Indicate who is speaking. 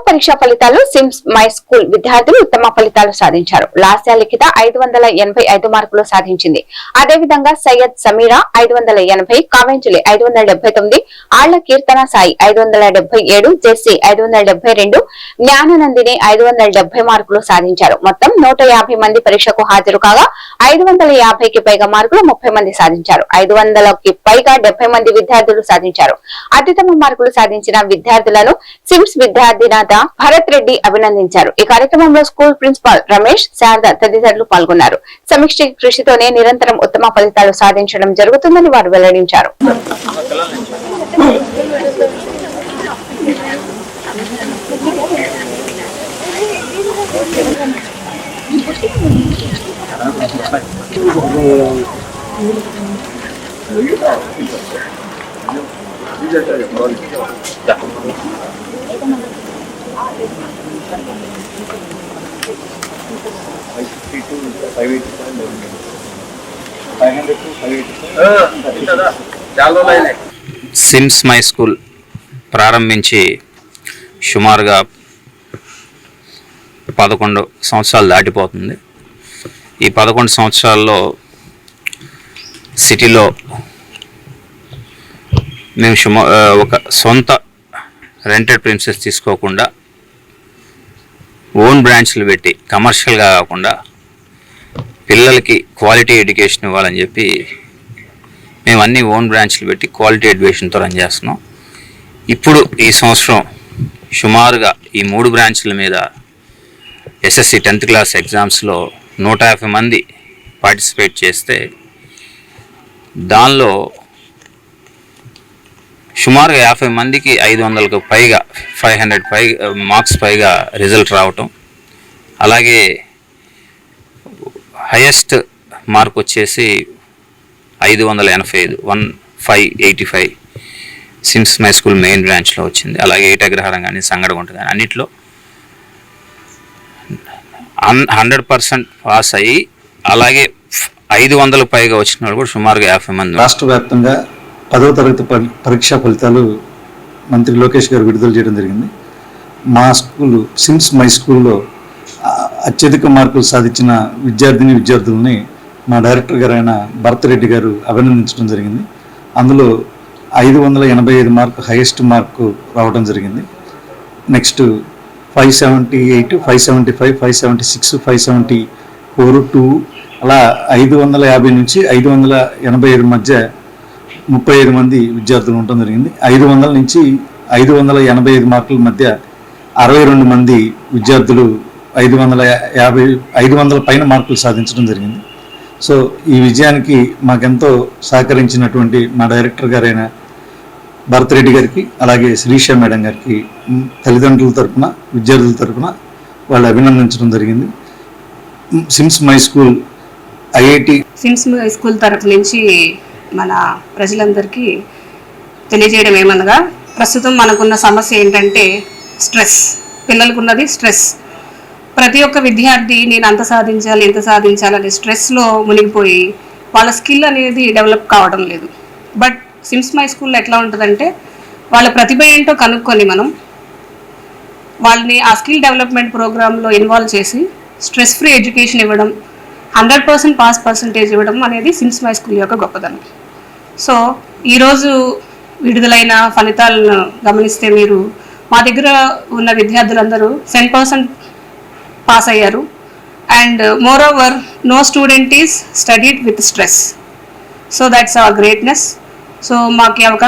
Speaker 1: పరీక్షా ఫలితాలు sims my school విద్యార్థులు ఉత్తమ ఫలితాలు సాధించారు. లాస్య లిఖిత 585 మార్కులు సాధించింది. అదేవిధంగా సయ్యద్ సమీరా 580, కావెంచులి 579, ఆళ్ల కీర్తన సాయి 577, జెస్సీ 572, జ్ఞాననందిని 570 మార్కులు సాధించారు. మొత్తం 150 మంది పరీక్షకు హాజరు కాగా 550కి పైగా మార్కులు 30 మంది సాధించారు. 500కి పైగా 70 మంది విద్యార్థులు సాధించారు. అత్యుత్తమ మార్కులు సాధించిన విద్యార్థులను సిమ్స్ విద్యార్థినాథ భరత్ రెడ్డి అభినందించారు. ఈ కార్యక్రమంలో స్కూల్ ప్రిన్సిపాల్ రమేష్, శారద తదితరులు పాల్గొన్నారు. సమీక్ష కృషితోనే నిరంతరం ఉత్తమ ఫలితాలు సాధించడం జరుగుతుందని వారు వెల్లడించారు.
Speaker 2: సిమ్స్ మై స్కూల్ ప్రారంభించి సుమారుగా 11 సంవత్సరాలు దాటిపోతుంది. ఈ 11 సంవత్సరాల్లో సిటీలో మేము ఒక సొంత రెంటెడ్ ప్రిన్సెస్ తీసుకోకుండా ఓన్ బ్రాంచ్లు పెట్టి కమర్షియల్గా కాకుండా పిల్లలకి క్వాలిటీ ఎడ్యుకేషన్ ఇవ్వాలని చెప్పి మేము అన్ని ఓన్ బ్రాంచ్లు పెట్టి క్వాలిటీ ఎడ్యుకేషన్తో రన్ చేస్తున్నాం. ఇప్పుడు ఈ సంవత్సరం సుమారుగా ఈ 3 బ్రాంచ్ల మీద ఎస్ఎస్సి 10th క్లాస్ ఎగ్జామ్స్లో 150 మంది పార్టిసిపేట్ చేస్తే దానిలో సుమారుగా 50 మందికి 500కు పైగా 500 మార్క్స్ పైగా రిజల్ట్ రావటం, అలాగే హైయెస్ట్ మార్క్ వచ్చేసి 585 1585 సిమ్స్ మై స్కూల్ మెయిన్ బ్రాంచ్లో వచ్చింది. అలాగే ఏటగ్రహారం కానీ సంగడగుంట కానీ అన్నిట్లో 100% పాస్ అయ్యి అలాగే 500 పైగా వచ్చిన వాళ్ళు కూడా సుమారుగా 50 మంది.
Speaker 3: రాష్ట్ర వ్యాప్తంగా 10వ తరగతి పరీక్షా ఫలితాలు మంత్రి లోకేష్ గారు విడుదల చేయడం జరిగింది. మా స్కూలు సిమ్స్ మై స్కూల్లో అత్యధిక మార్కులు సాధించిన విద్యార్థులని మా డైరెక్టర్ గారు అయిన భరత్ రెడ్డి గారు అభినందించడం జరిగింది. అందులో 585 మార్కు హైయెస్ట్ మార్కు రావడం జరిగింది. నెక్స్ట్ 578, 575, 576, 574, 2 అలా 550 నుంచి 585 మధ్య 35 మంది విద్యార్థులు ఉండటం జరిగింది. 500 నుంచి 585 మార్కుల మధ్య 62 మంది విద్యార్థులు 500 పైన మార్కులు సాధించడం జరిగింది. సో ఈ విజయానికి మాకెంతో సహకరించినటువంటి మా డైరెక్టర్ గారైన భరత్ రెడ్డి గారికి, అలాగే శ్రీష మేడం గారికి తల్లిదండ్రుల తరఫున విద్యార్థుల తరఫున వాళ్ళు అభినందించడం జరిగింది. Sims my school IIT
Speaker 4: Sims my school తరఫు నుంచి మన ప్రజలందరికీ తెలియజేయడం ఏమనగా, ప్రస్తుతం మనకున్న సమస్య ఏంటంటే స్ట్రెస్. పిల్లలకు ఉన్నది స్ట్రెస్. ప్రతి ఒక్క విద్యార్థి నేను అంత సాధించాలి ఎంత సాధించాలనే స్ట్రెస్లో మునిగిపోయి వాళ్ళ స్కిల్ అనేది డెవలప్ కావడం లేదు. బట్ సిమ్స్ మై స్కూల్లో ఎట్లా ఉంటుందంటే వాళ్ళ ప్రతిభ ఏంటో కనుక్కొని మనం వాళ్ళని ఆ స్కిల్ డెవలప్మెంట్ ప్రోగ్రాంలో ఇన్వాల్వ్ చేసి స్ట్రెస్ ఫ్రీ ఎడ్యుకేషన్ ఇవ్వడం, 100% పాస్ పర్సంటేజ్ ఇవ్వడం అనేది సిమ్స్ మై స్కూల్ యొక్క గొప్పదనం. సో ఈరోజు విడుదలైన ఫలితాలను గమనిస్తే మీరు మా దగ్గర ఉన్న విద్యార్థులందరూ 10% పాస్ అయ్యారు. And moreover no student is studied with stress. So that's our greatness. So మాకు అవకాశం